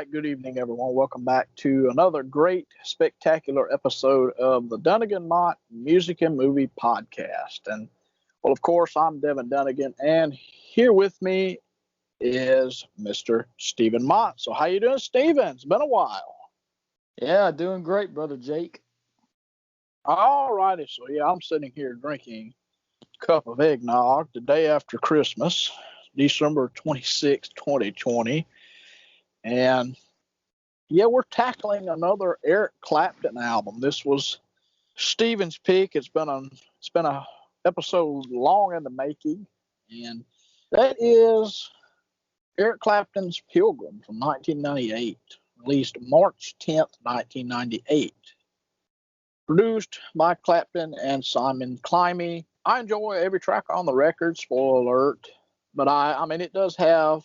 right, good evening, everyone. Welcome back to another great, spectacular episode of the Dungan Mott Music and Movie Podcast. And, well, of course, I'm Devin Dungan, and here with me is Mr. Stephen Mott. So how you doing, Stephen? It's been a while. Yeah, doing great, brother Jake. All righty. So, yeah, I'm sitting here drinking a cup of eggnog the day after Christmas, December 26, 2020. And yeah, we're tackling another Eric Clapton album. This was Steven's pick. It's been a episode long in the making, and that is Eric Clapton's Pilgrim from 1998, released March 10th, 1998. Produced by Clapton and Simon Climie. I enjoy every track on the record, spoiler alert, but I mean it does have,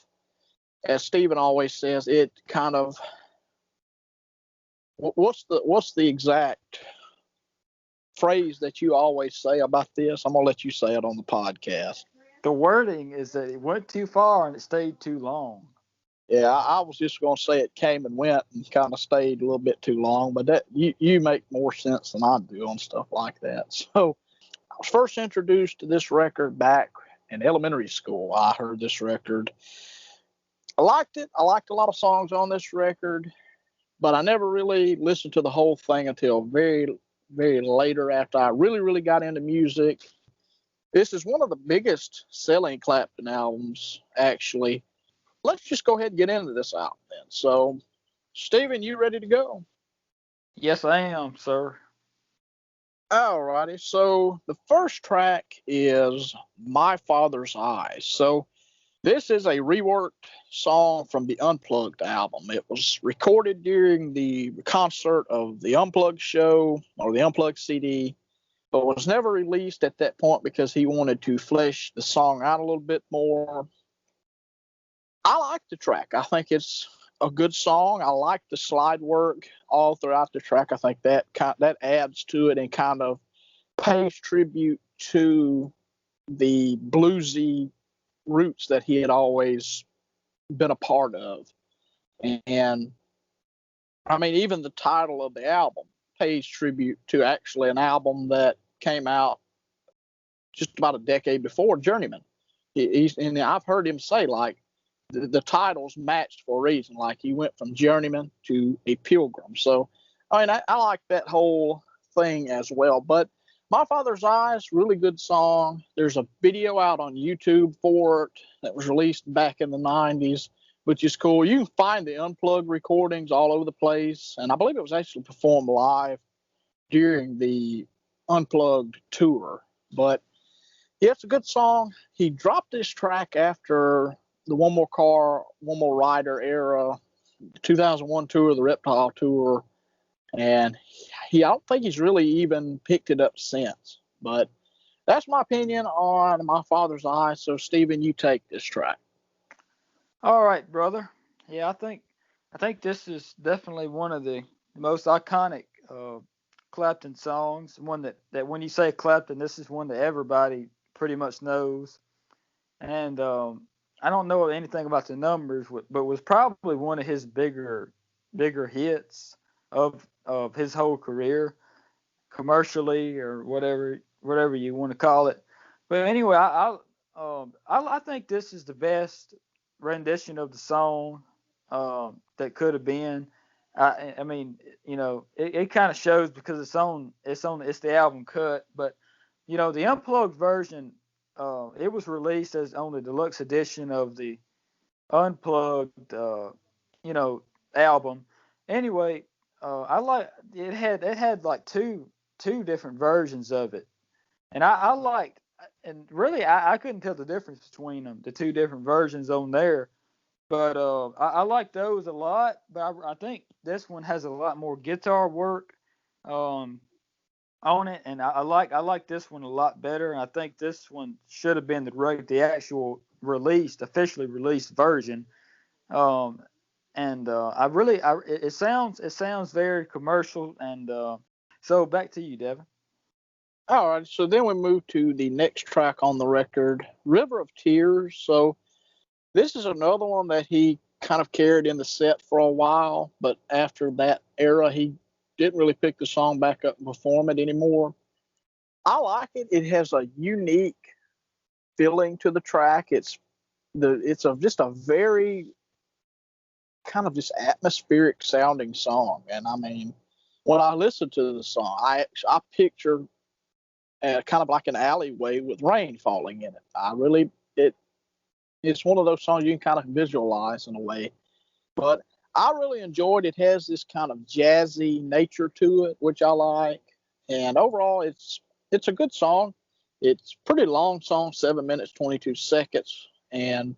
as Steven always says, it kind of, what's the exact phrase that you always say about this? I'm gonna let you say it on the podcast. The wording is that it went too far and it stayed too long. Yeah, I was just gonna say it came and went and kind of stayed a little bit too long, but that you make more sense than I do on stuff like that. So I was first introduced to this record back in elementary school. I heard this record. I liked it. I liked a lot of songs on this record, but I never really listened to the whole thing until very, very later after I really, really got into music. This is one of the biggest selling Clapton albums, actually. Let's just go ahead and get into this album then. So, Steven, you ready to go? Yes, I am, sir. All righty. So, the first track is My Father's Eyes. So, this is a reworked song from the Unplugged album. It was recorded during the concert of the Unplugged show or the Unplugged CD, but was never released at that point because he wanted to flesh the song out a little bit more. I like the track. I think it's a good song. I like the slide work all throughout the track. I think that adds to it and kind of pays tribute to the bluesy roots that he had always been a part of. And I mean, even the title of the album pays tribute to actually an album that came out just about a decade before, Journeyman. And I've heard him say, like, the titles matched for a reason. Like, he went from Journeyman to a Pilgrim. So, I mean, I like that whole thing as well. But My Father's Eyes, really good song. There's a video out on YouTube for it that was released back in the 90s, which is cool. You can find the Unplugged recordings all over the place. And I believe it was actually performed live during the Unplugged tour. But yeah, it's a good song. He dropped this track after the One More Car, One More Rider era, the 2001 tour, the Reptile tour. And I don't think he's really even picked it up since. But that's my opinion on My Father's Eyes. So, Stephen, you take this track. All right, brother. Yeah, I think this is definitely one of the most iconic Clapton songs. One that when you say Clapton, this is one that everybody pretty much knows. And I don't know anything about the numbers, but was probably one of his bigger hits of his whole career, commercially or whatever you want to call it. But anyway, I think this is the best rendition of the song that could have been. I mean, you know, it kind of shows because it's the album cut, but you know, the unplugged version. It was released as on the deluxe edition of the Unplugged, album. Anyway, I like it had like two different versions of it, and I liked, and really I couldn't tell the difference between them, the two different versions on there, but I like those a lot. But I think this one has a lot more guitar work. On it, and I like this one a lot better. And I think this one should have been the actual officially released version. It sounds very commercial. And so back to you, Devin. All right, so then we move to the next track on the record, River of Tears. So this is another one that he kind of carried in the set for a while, but after that era, he didn't really pick the song back up and perform it anymore. I like it. It has a unique feeling to the track. Just a very kind of just atmospheric sounding song. And I mean, when I listen to the song, I picture kind of like an alleyway with rain falling in it. It's one of those songs you can kind of visualize in a way. But I really enjoyed it. It has this kind of jazzy nature to it, which I like. And overall, it's a good song. It's a pretty long song, 7 minutes 22 seconds, and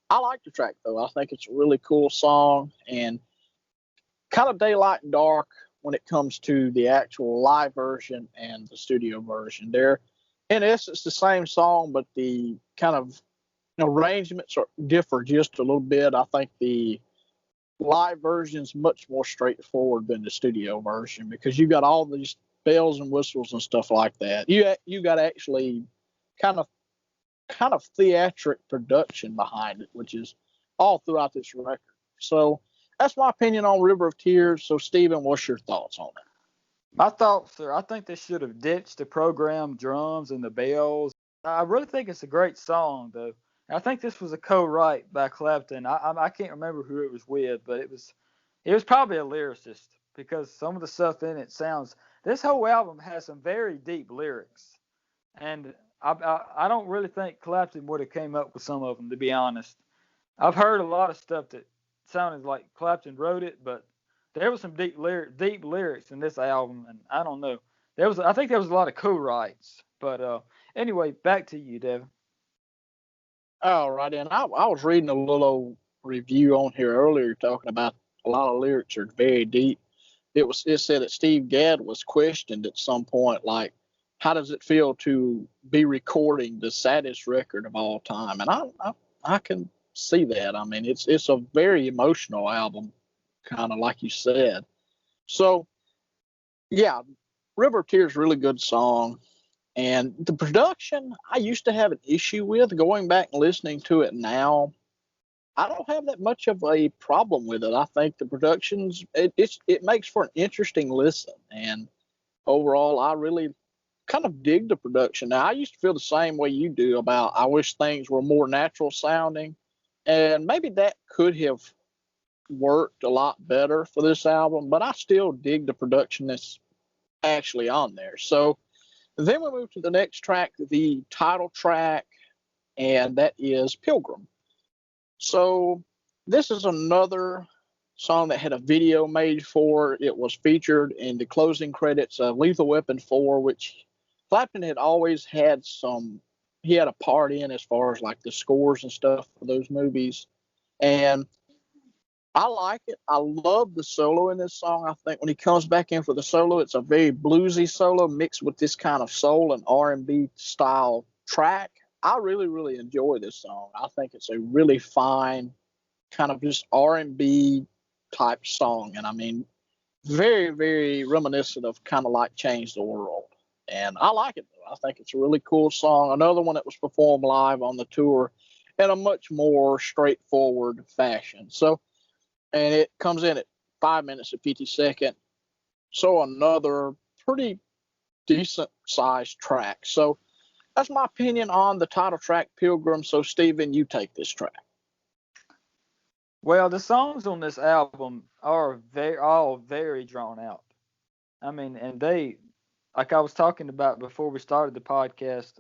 I like the track though. I think it's a really cool song and kind of daylight and dark when it comes to the actual live version and the studio version. They're in essence the same song, but the kind of arrangements differ just a little bit. I think the live version is much more straightforward than the studio version because you got all these bells and whistles and stuff like that. You got actually kind of theatric production behind it, which is all throughout this record. So that's my opinion on River of Tears. So Stephen, what's your thoughts on it? My thoughts are, I think they should have ditched the programmed drums and the bells. I really think it's a great song, though. I think this was a co-write by Clapton. I can't remember who it was with, but it was probably a lyricist because some of the stuff in it sounds. This whole album has some very deep lyrics, and I don't really think Clapton would have came up with some of them, to be honest. I've heard a lot of stuff that sounded like Clapton wrote it, but there was some deep lyrics in this album, and I don't know. I think there was a lot of co-writes, but anyway, back to you, Devin. All right, and I was reading a little review on here earlier talking about a lot of lyrics are very deep. It said that Steve Gadd was questioned at some point, like, how does it feel to be recording the saddest record of all time? And I can see that. I mean, it's a very emotional album, kind of like you said. So yeah, River of Tears, really good song. And the production, I used to have an issue with. Going back and listening to it now, I don't have that much of a problem with it. I think the productions it makes for an interesting listen, and overall, I really kind of dig the production. Now, I used to feel the same way you do about I wish things were more natural sounding, and maybe that could have worked a lot better for this album. But I still dig the production that's actually on there. So then we move to the next track, the title track, and that is Pilgrim. So this is another song that had a video made for. It was featured in the closing credits of Lethal Weapon 4, which Clapton had always had he had a part in as far as like the scores and stuff for those movies. And I like it. I love the solo in this song. I think when he comes back in for the solo, it's a very bluesy solo mixed with this kind of soul and R&B style track. I really, really enjoy this song. I think it's a really fine kind of just R&B type song. And I mean, very, very reminiscent of kind of like Change the World. And I like it, though. I think it's a really cool song. Another one that was performed live on the tour in a much more straightforward fashion. So, and it comes in at 5 minutes and 50 seconds. So another pretty decent sized track. So that's my opinion on the title track, Pilgrim. So Stephen, you take this track. Well, the songs on this album are all very drawn out. I mean, and they, like I was talking about before we started the podcast,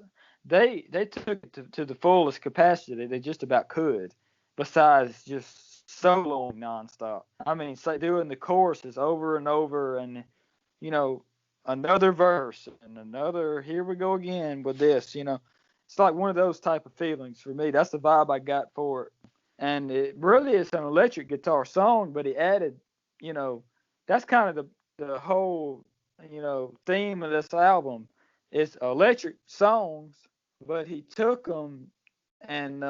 they took it to the fullest capacity they just about could, besides just soloing nonstop. I mean, doing the choruses over and over, and another verse and another. Here we go again with this. It's like one of those type of feelings for me. That's the vibe I got for it. And it really is an electric guitar song, but he added, that's kind of the whole, theme of this album. It's electric songs, but he took them and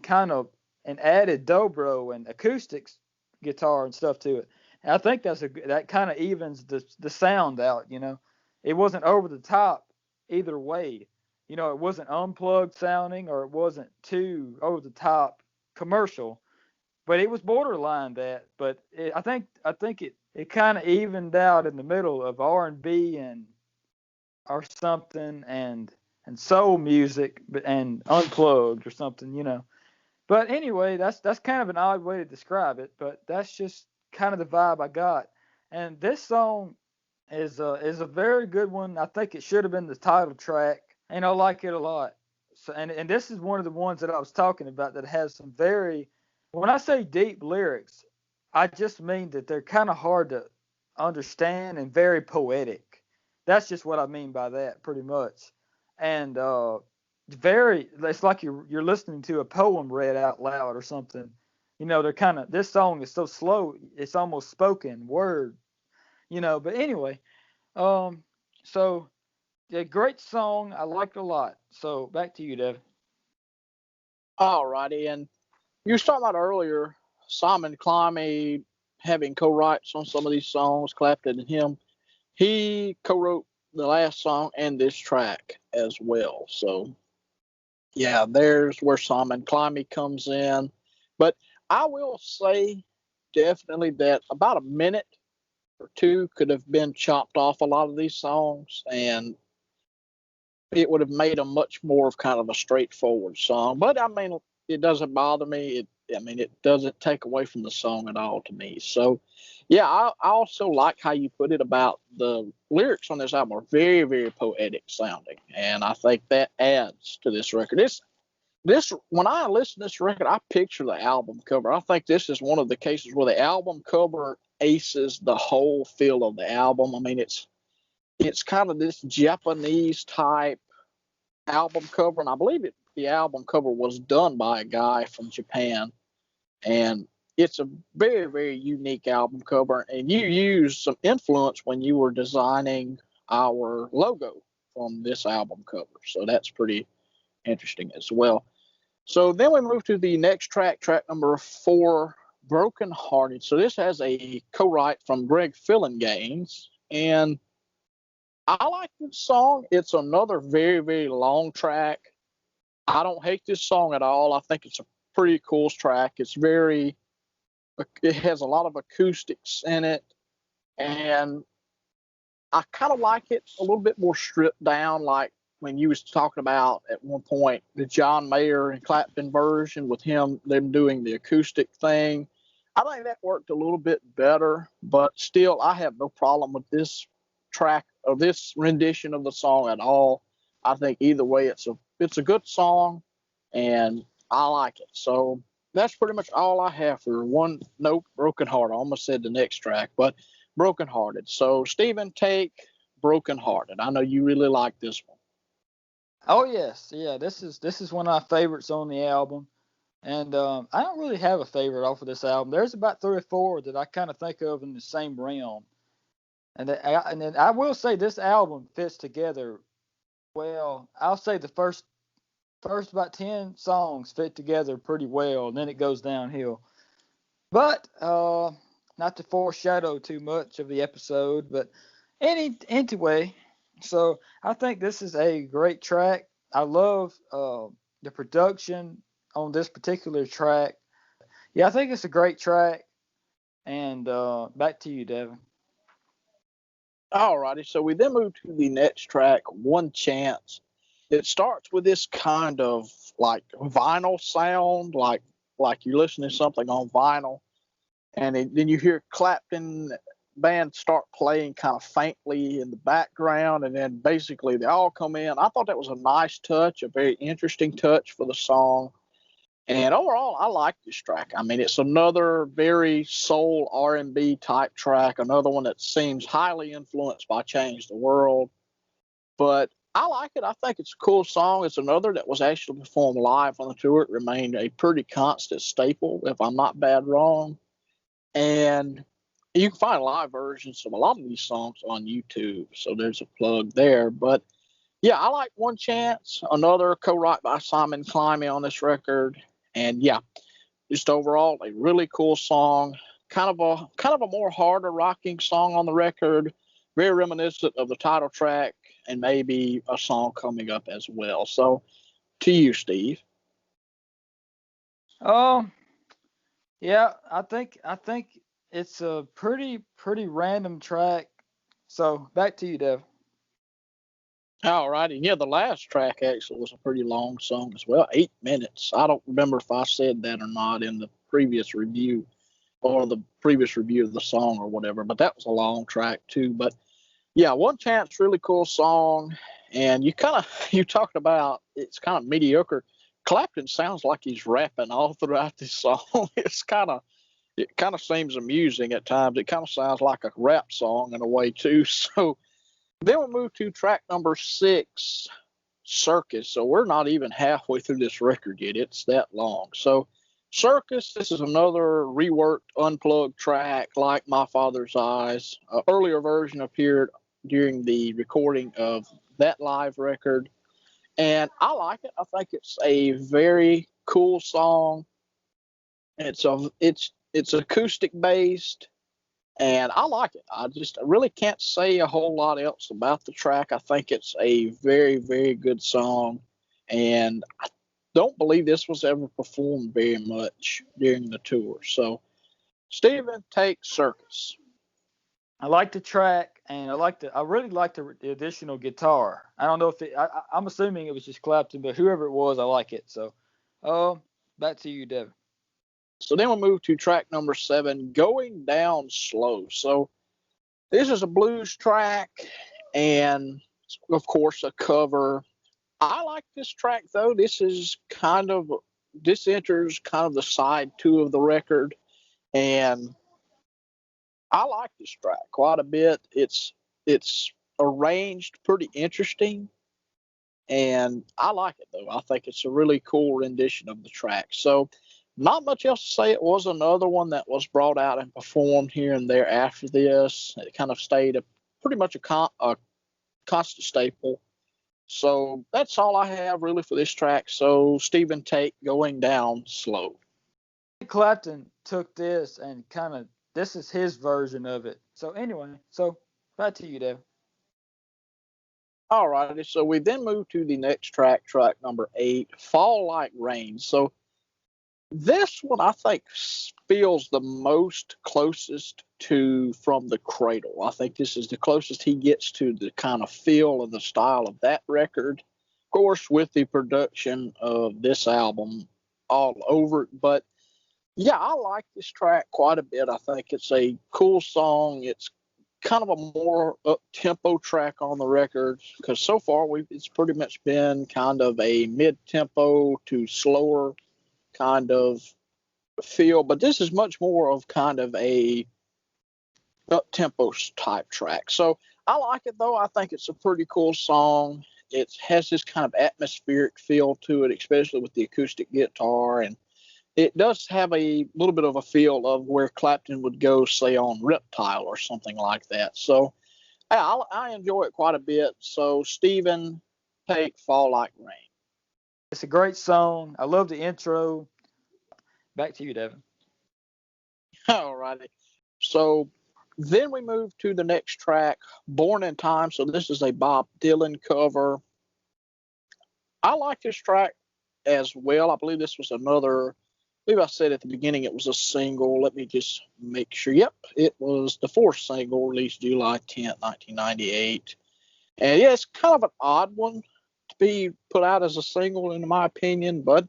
kind of and added dobro and acoustics guitar and stuff to it. And I think that kind of evens the sound out. It wasn't over the top either way. It wasn't unplugged sounding or it wasn't too over the top commercial. but it was borderline that. But I think it kind of evened out in the middle of R&B and or something and soul music and unplugged or something, you know. But anyway, that's kind of an odd way to describe it, but that's just kind of the vibe I got. And this song is a very good one. I think it should have been the title track, and I like it a lot. So and this is one of the ones that I was talking about that has some very, when I say deep lyrics, I just mean that they're kind of hard to understand and very poetic. That's just what I mean by that, pretty much. And very, it's like you're listening to a poem read out loud or something. You know, they're kind of, this song is so slow, it's almost spoken word, you know. But anyway, um, so yeah, great song. I liked it a lot. So back to you, Devin. All righty. And you were talking about earlier, Simon Climby having co-writes on some of these songs, Clapton and him. He co-wrote the last song and this track as well. So yeah, there's where Simon Climby comes in. But I will say definitely that about a minute or two could have been chopped off a lot of these songs, and it would have made them much more of kind of a straightforward song. But I mean, it doesn't bother me. It doesn't take away from the song at all to me. So, yeah, I also like how you put it about the lyrics on this album are very, very poetic sounding, and I think that adds to this record. This when I listen to this record, I picture the album cover. I think this is one of the cases where the album cover aces the whole feel of the album. I mean, it's kind of this Japanese type album cover, and I believe the album cover was done by a guy from Japan, and it's a very, very unique album cover. And you used some influence when you were designing our logo from this album cover, so that's pretty interesting as well. So then we move to the next track, track number 4, Broken Hearted. So this has a co-write from Greg Gaines, and I like this song. It's another very, very long track. I don't hate this song at all. I think it's a pretty cool track. It has a lot of acoustics in it, and I kind of like it a little bit more stripped down, like when you was talking about at one point the John Mayer and Clapton version with them doing the acoustic thing. I think that worked a little bit better, but still, I have no problem with this track or this rendition of the song at all. I think either way, it's a good song, and I like it. So that's pretty much all I have for one note. Broken Heart. I almost said the next track, but Broken Hearted. So Stephen, take Broken Hearted. I know you really like this one. Oh yes, yeah. This is one of my favorites on the album, and I don't really have a favorite off of this album. There's about 3 or 4 that I kind of think of in the same realm, and then I will say this album fits together well. I'll say the first about 10 songs fit together pretty well, and then it goes downhill. But not to foreshadow too much of the episode, but anyway, so I think this is a great track. I love the production on this particular track. Yeah, I think it's a great track. And back to you, Devin. All righty. So we then move to the next track, One Chance. It starts with this kind of like vinyl sound, like you're listening to something on vinyl, and then you hear Clapton band start playing kind of faintly in the background, and then basically they all come in. I thought that was a nice touch, a very interesting touch for the song. And overall, I like this track. I mean, it's another very soul R&B type track, another one that seems highly influenced by Change the World. But I like it. I think it's a cool song. It's another that was actually performed live on the tour. It remained a pretty constant staple, if I'm not bad wrong. And you can find live versions of a lot of these songs on YouTube. So there's a plug there. But yeah, I like One Chance, another co-write by Simon Climby on this record. And yeah, just overall a really cool song. Kind of a more harder rocking song on the record, very reminiscent of the title track and maybe a song coming up as well. So to you, Steve. Um, Yeah, I think it's a pretty random track. So back to you, Dev. All righty. Yeah, the last track actually was a pretty long song as well, 8 minutes. I don't remember if I said that or not in the previous review or the previous review of the song or whatever, but that was a long track too. But yeah, One Chance, really cool song. And you kind of, you talked about it's kind of mediocre. Clapton sounds like he's rapping all throughout this song. It kind of seems amusing at times. It kind of sounds like a rap song in a way too. So then we move to track number 6, Circus. So we're not even halfway through this record yet. It's that long. So Circus, this is another reworked, unplugged track like My Father's Eyes. An earlier version appeared during the recording of that live record. And I like it. I think it's a very cool song. It's acoustic based, and I like it. I really can't say a whole lot else about the track. I think it's a very, very good song, and I don't believe this was ever performed very much during the tour. So, Steven, take Circus. I like the track, and I really like the additional guitar. I don't know if I'm assuming it was just Clapton, but whoever it was, I like it. So, um, back to you, Devin. So then we'll move to track number 7, Going Down Slow. So this is a blues track, and of course a cover. I like this track though. This enters kind of the side 2 of the record, and I like this track quite a bit. It's arranged pretty interesting, and I like it though. I think it's a really cool rendition of the track. So not much else to say. It was another one that was brought out and performed here and there after this. It kind of stayed pretty much a constant staple. So that's all I have really for this track. So Stephen, take Going Down Slow. Clapton took this and this is his version of it. So anyway, so back to you, Devin. All righty. So we then move to the next track, track number 8, Fall Like Rain. So this one I think feels the most closest to From the Cradle. I think this is the closest he gets to the kind of feel and the style of that record. Of course, with the production of this album all over it. But yeah, I like this track quite a bit. I think it's a cool song. It's kind of a more up tempo track on the record because so far it's pretty much been kind of a mid tempo to slower kind of feel, but this is much more of kind of a up tempo type track. So I like it though. I think it's a pretty cool song. It has this kind of atmospheric feel to it, especially with the acoustic guitar, and it does have a little bit of a feel of where Clapton would go, say, on Reptile or something like that. So I enjoy it quite a bit. So Stephen, take Fall Like Rain. It's a great song. I love the intro. Back to you, Devin. All righty. So then we move to the next track, Born in Time. So this is a Bob Dylan cover. I like this track as well. I believe this was another, I believe I said at the beginning it was a single. Let me just make sure. Yep, it was the fourth single released July 10th, 1998. And yeah, it's kind of an odd one to be put out as a single, in my opinion, but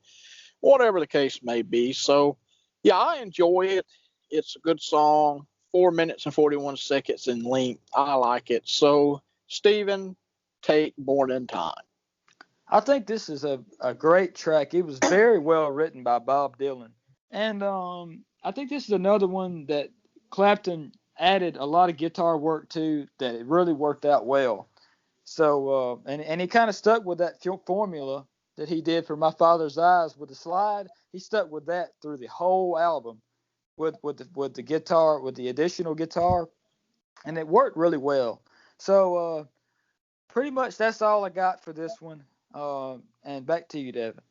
whatever the case may be. So yeah, I enjoy it. It's a good song, 4 minutes and 41 seconds in length. I like it. So, Stephen, take Born in Time. I think this is a great track. It was very well written by Bob Dylan. And I think this is another one that Clapton added a lot of guitar work to that it really worked out well. So and he kind of stuck with that formula that he did for My Father's Eyes with the slide. He stuck with that through the whole album with the guitar, with the additional guitar, and it worked really well. So pretty much that's all I got for this one. And back to you, Devin.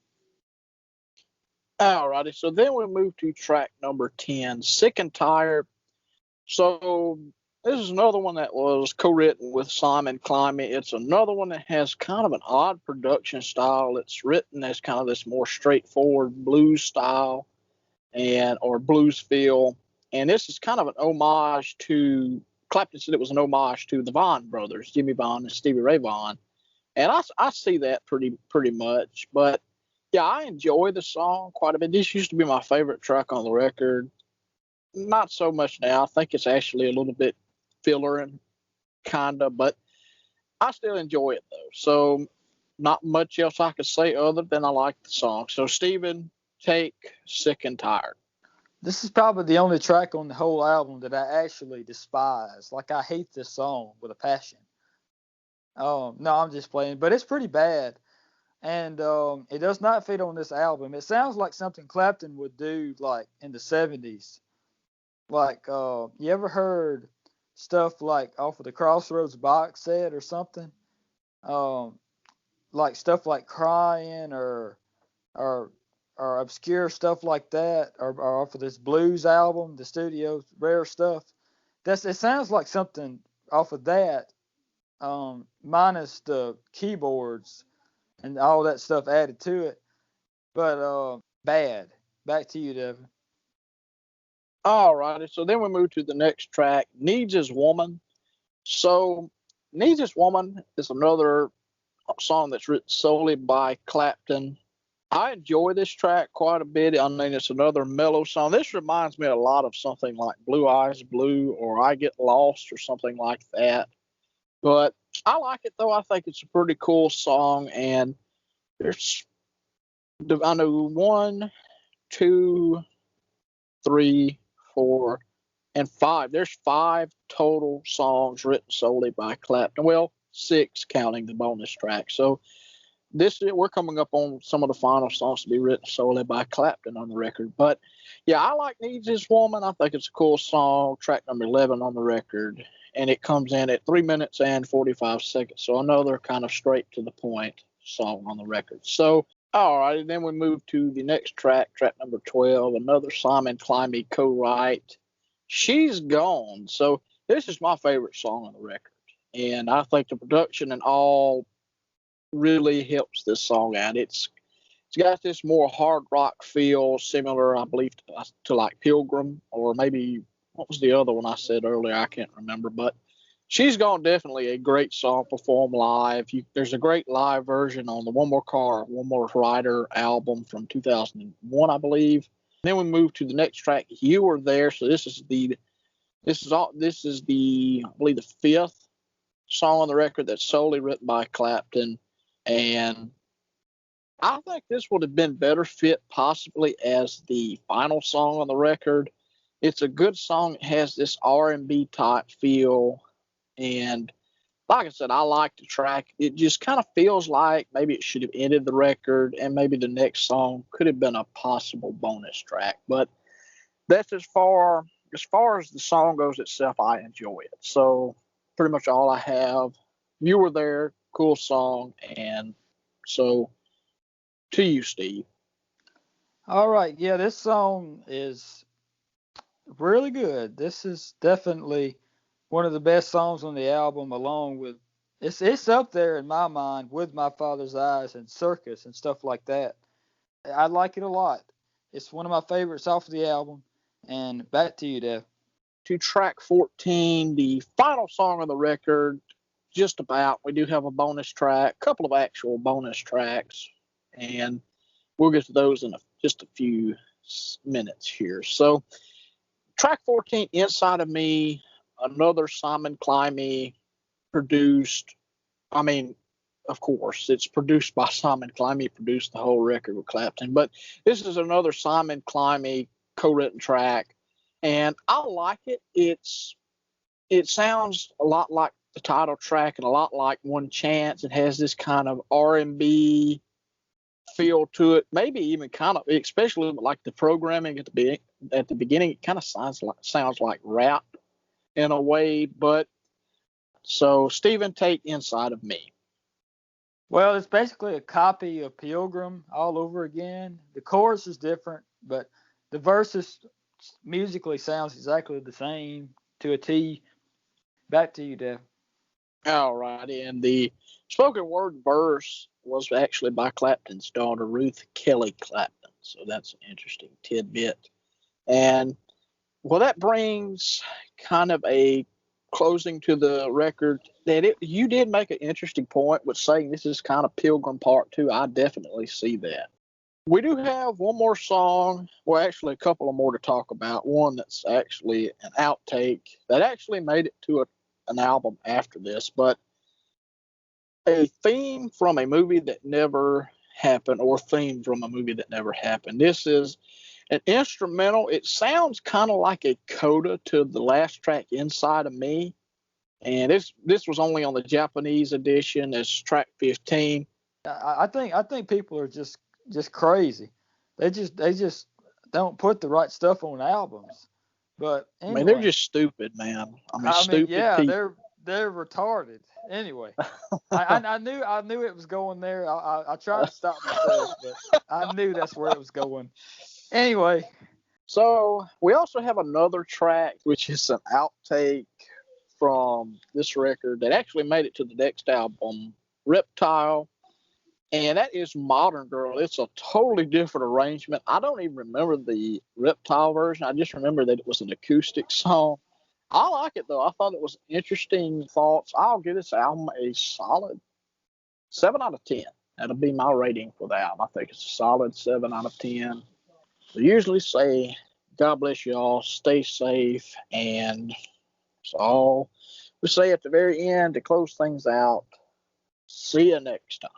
All righty. So then we move to track number 10, Sick and Tired. So this is another one that was co-written with Simon Climate. It's another one that has kind of an odd production style. It's written as kind of this more straightforward blues style. and or blues feel. And this is kind of an homage to Clapton said it was an homage to the Vaughan brothers, Jimmy Vaughan and Stevie Ray Vaughan. And I see that pretty much. But yeah, I enjoy the song quite a bit. This used to be my favorite track on the record. Not so much now. I think it's actually a little bit filler and kinda, but I still enjoy it though. So not much else I could say other than I like the song. So Steven, take Sick and Tired. This is probably the only track on the whole album that I actually despise. Like, I hate this song with a passion. No, I'm just playing, but it's pretty bad. And it does not fit on this album. It sounds like something Clapton would do, like, in the 70s. Like, you ever heard stuff like off of the Crossroads box set or something? Um, like stuff like Crying or or obscure stuff like that, or off of this blues album, the studio rare stuff. It sounds like something off of that, minus the keyboards and all that stuff added to it. But bad. Back to you, Devin. All righty. So then we move to the next track, Needs His Woman. So Needs His Woman is another song that's written solely by Clapton. I enjoy this track quite a bit. I mean, it's another mellow song. This reminds me a lot of something like Blue Eyes Blue or I Get Lost or something like that. But I like it though. I think it's a pretty cool song. And there's, I know 1, 2, 3, 4, and 5. There's 5 total songs written solely by Clapton. Well, 6 counting the bonus track. So we're coming up on some of the final songs to be written solely by Clapton on the record. But yeah, I like Needs His Woman. I think it's a cool song, track number 11 on the record. And it comes in at 3 minutes and 45 seconds. So another kind of straight to the point song on the record. So, all right. And then we move to the next track, track number 12, another Simon Climby co-write, She's Gone. So this is my favorite song on the record. And I think the production and all really helps this song out. It's got this more hard rock feel, similar, I believe, to like Pilgrim, or maybe what was the other one I said earlier? I can't remember. But She's Gone, definitely a great song performed live. There's a great live version on the One More Car, One More Rider album from 2001, I believe. Then we move to the next track, You Were There. So this is the I believe the 5th song on the record that's solely written by Clapton. And I think this would have been better fit possibly as the final song on the record. It's a good song. It has this R&B type feel. And like I said, I like the track. It just kind of feels like maybe it should have ended the record and maybe the next song could have been a possible bonus track. But that's as far as the song goes itself, I enjoy it. So pretty much all I have. You Were There, cool song. And so to you, Steve. All right, yeah, this song is really good. This is definitely one of the best songs on the album, along with it's up there in my mind with My Father's Eyes and Circus and stuff like that. I like it a lot. It's one of my favorites off of the album. And back to you, Dev. To track 14, the final song of the record, just about. We do have a bonus track, a couple of actual bonus tracks, and we'll get to those in just a few minutes here. So, track 14, Inside of Me, another Simon Climby produced. I mean, of course, it's produced by Simon Climby, produced the whole record with Clapton, but this is another Simon Climby co-written track, and I like it. It sounds a lot like the title track and a lot like One Chance. It has this kind of R&B feel to it, maybe even kind of, especially like the programming at the beginning, it kind of sounds like rap in a way. But so Stephen, take Inside of Me. Well, it's basically a copy of Pilgrim all over again. The chorus is different, but the verses musically sounds exactly the same to a T. Back to you, Dev. All right, and the spoken word verse was actually by Clapton's daughter, Ruth Kelly Clapton. So that's an interesting tidbit. And well, that brings kind of a closing to the record that you did make an interesting point with saying this is kind of Pilgrim Part 2. I definitely see that. We do have one more song, well, actually, a couple of more to talk about. One that's actually an outtake that actually made it to an album after this, but a theme from a movie that never happened, or theme from a movie that never happened. This is an instrumental. It sounds kind of like a coda to the last track, Inside of Me. And this was only on the Japanese edition as track 15. I think people are just crazy. They just don't put the right stuff on albums. But I mean, they're anyway, just stupid, man. I mean, I mean, stupid yeah, people. they're retarded. Anyway, I knew it was going there. I tried to stop myself, but I knew that's where it was going. Anyway, So we also have another track, which is an outtake from this record that actually made it to the next album, Reptile. And that is Modern Girl. It's a totally different arrangement. I don't even remember the Reptile version. I just remember that it was an acoustic song. I like it though. I thought it was interesting thoughts. I'll give this album a solid 7 out of 10. That'll be my rating for the album. I think it's a solid 7 out of 10. I usually say, God bless you all, stay safe, and that's all we say at the very end to close things out. See you next time.